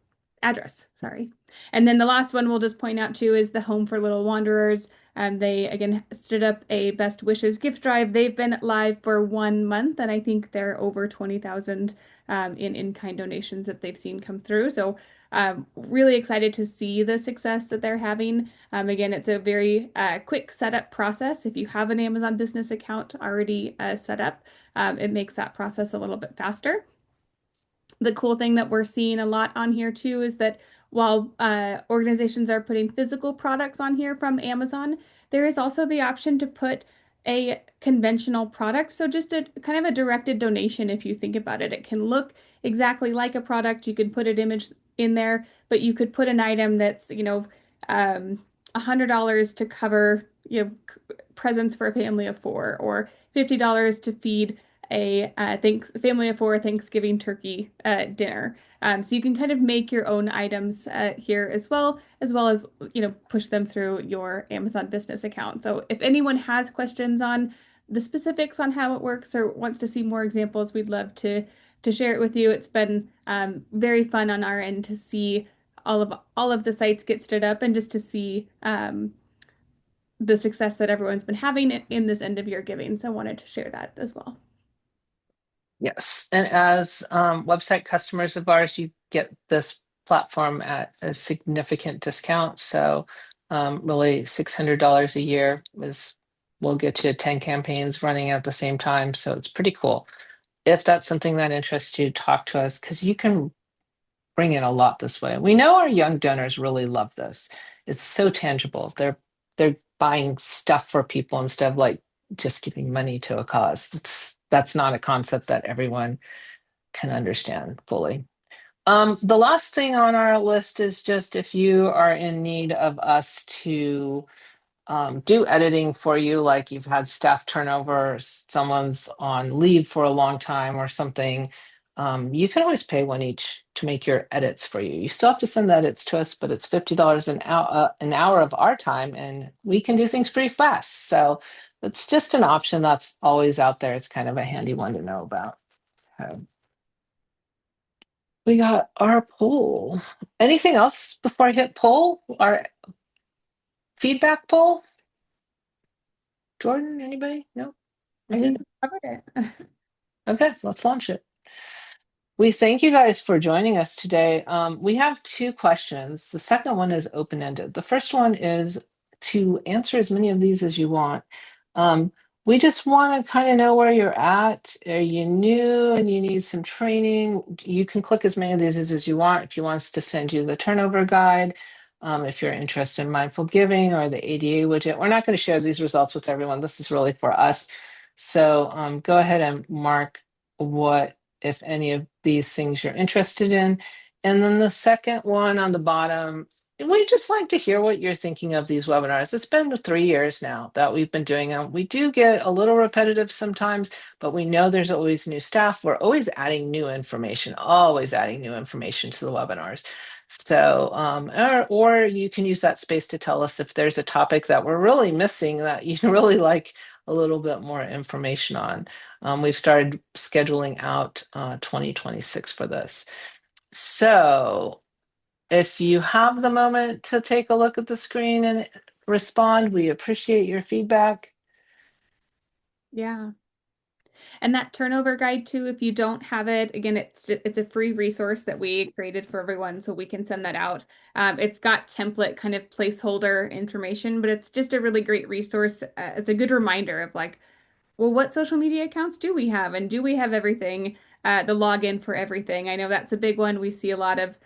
address. Sorry. And then the last one we'll just point out too is the Home for Little Wanderers. They again stood up a Best Wishes gift drive. They've been live for 1 month, and I think they're over 20,000 in-kind donations that they've seen come through. So really excited to see the success that they're having. Again, it's a very quick setup process. If you have an Amazon business account already set up, it makes that process a little bit faster. The cool thing that we're seeing a lot on here too is that while organizations are putting physical products on here from Amazon, there is also the option to put a conventional product. So just a kind of a directed donation, if you think about it. It can look exactly like a product. You can put an image in there, but you could put an item that's, $100 to cover, presents for a family of four, or $50 to feed a family of four Thanksgiving turkey dinner. So you can kind of make your own items here as well as push them through your Amazon business account. So if anyone has questions on the specifics on how it works or wants to see more examples, we'd love to share it with you. It's been very fun on our end to see all of the sites get stood up and just to see the success that everyone's been having in this end of year giving. So I wanted to share that as well. Yes. And as website customers of ours, you get this platform at a significant discount. So really $600 a year will get you 10 campaigns running at the same time. So it's pretty cool. If that's something that interests you, talk to us because you can bring in a lot this way. We know our young donors really love this. It's so tangible. They're buying stuff for people instead of like just giving money to a cause. That's not a concept that everyone can understand fully. The last thing on our list is just if you are in need of us to do editing for you, like you've had staff turnover, someone's on leave for a long time or something, you can always pay one each to make your edits for you. You still have to send the edits to us, but it's $50 an hour of our time, and we can do things pretty fast. So it's just an option that's always out there. It's kind of a handy one to know about. We got our poll. Anything else before I hit poll? Our feedback poll? Jordan, anybody? No? I Okay. think we covered it. Okay, let's launch it. We thank you guys for joining us today. We have two questions. The second one is open-ended. The first one is to answer as many of these as you want. We just want to kind of know where you're at. Are you new and you need some training? You can click as many of these as you want. If you want us to send you the turnover guide, if you're interested in mindful giving or the ADA widget, we're not going to share these results with everyone. This is really for us. So go ahead and mark what, if any of these things you're interested in. And then the second one on the bottom, we just like to hear what you're thinking of these webinars. It's been 3 years now that we've been doing them. We do get a little repetitive sometimes, but we know there's always new staff. We're always adding new information, always adding new information to the webinars. So, or you can use that space to tell us if there's a topic that we're really missing that you really like a little bit more information on. We've started scheduling out 2026 for this. So if you have the moment to take a look at the screen and respond, we appreciate your feedback. Yeah. And that turnover guide too, if you don't have it, again, it's a free resource that we created for everyone, so we can send that out. It's got template kind of placeholder information, but it's just a really great resource. It's a good reminder of like, well, what social media accounts do we have, and do we have everything, the login for everything? I know that's a big one. We see a lot of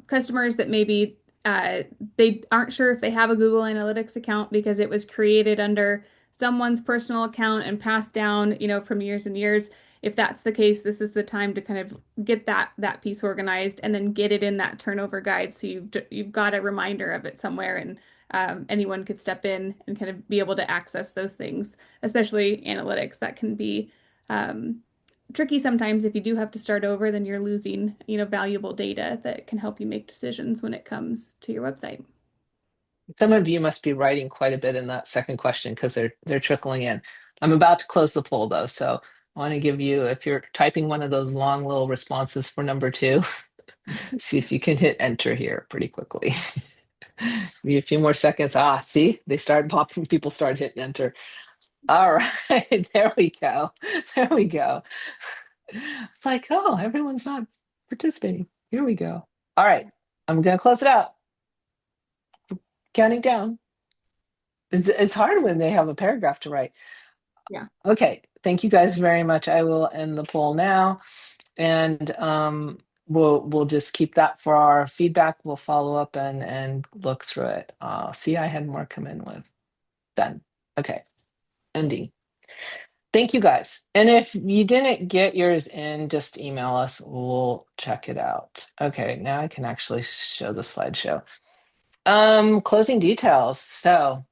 customers that maybe they aren't sure if they have a Google Analytics account because it was created under someone's personal account and passed down, from years and years. If that's the case, this is the time to kind of get that piece organized and then get it in that turnover guide so you've got a reminder of it somewhere, and anyone could step in and kind of be able to access those things, especially analytics. That can be um, tricky sometimes. If you do have to start over, then you're losing, valuable data that can help you make decisions when it comes to your website. Some of you must be writing quite a bit in that second question because they're trickling in. I'm about to close the poll though, so I want to give you, if you're typing one of those long little responses for number two, see if you can hit enter here pretty quickly. Give me a few more seconds. See, they started popping, people started hitting enter. All right, there we go. There we go. It's like, oh, everyone's not participating. Here we go. All right, I'm gonna close it out. Counting down. It's hard when they have a paragraph to write. Yeah. Okay, thank you guys very much. I will end the poll now, and we'll just keep that for our feedback. We'll follow up and look through it. See, I had more come in with. Done. Okay, ending. Thank you guys. And if you didn't get yours in, just email us. We'll check it out. Okay, now I can actually show the slideshow. Closing details. So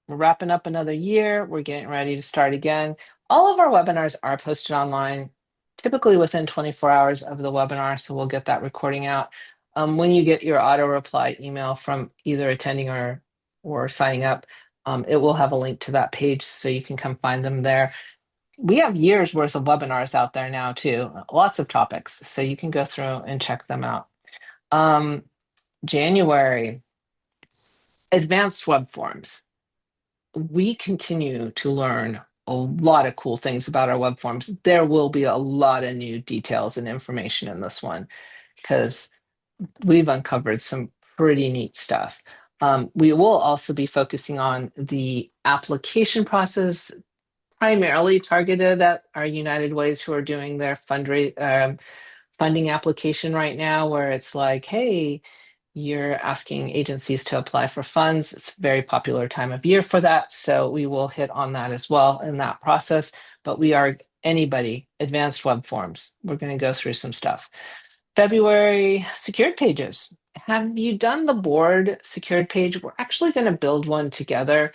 we're wrapping up another year. We're getting ready to start again. All of our webinars are posted online, typically within 24 hours of the webinar. So we'll get that recording out. When you get your auto reply email from either attending or signing up, it will have a link to that page so you can come find them there. We have years worth of webinars out there now too, lots of topics. So you can go through and check them out. January, advanced web forms. We continue to learn a lot of cool things about our web forms. There will be a lot of new details and information in this one because we've uncovered some pretty neat stuff. We will also be focusing on the application process, primarily targeted at our United Ways who are doing their funding application right now, where it's like, hey, you're asking agencies to apply for funds. It's a very popular time of year for that. So we will hit on that as well in that process. But we are anybody, advanced web forms. We're going to go through some stuff. February, secured pages. Have you done the board secured page? We're actually going to build one together.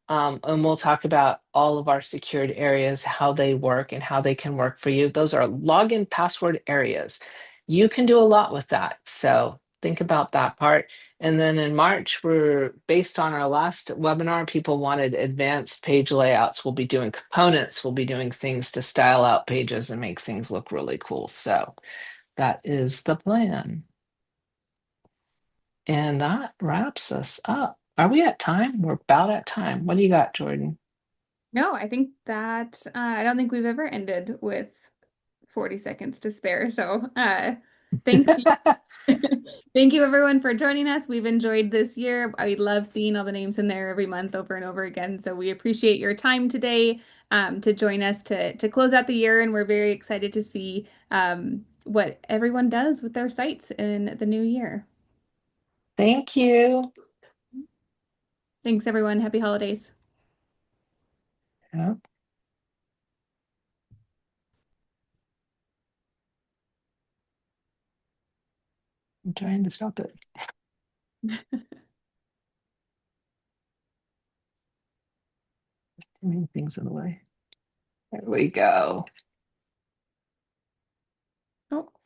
And we'll talk about all of our secured areas, how they work and how they can work for you. Those are login password areas. You can do a lot with that. So think about that part. And then in March, we're based on our last webinar, people wanted advanced page layouts. We'll be doing components. We'll be doing things to style out pages and make things look really cool. So that is the plan. And that wraps us up. Are we at time? We're about at time. What do you got, Jordan? No, I think that I don't think we've ever ended with 40 seconds to spare. So, thank you. Thank you everyone for joining us. We've enjoyed this year. I love seeing all the names in there every month over and over again. So we appreciate your time today to join us to close out the year, and we're very excited to see what everyone does with their sites in the new year. Thank you. Thanks, everyone. Happy holidays. Yeah. I'm trying to stop it. Too many things in the way. There we go. Oh.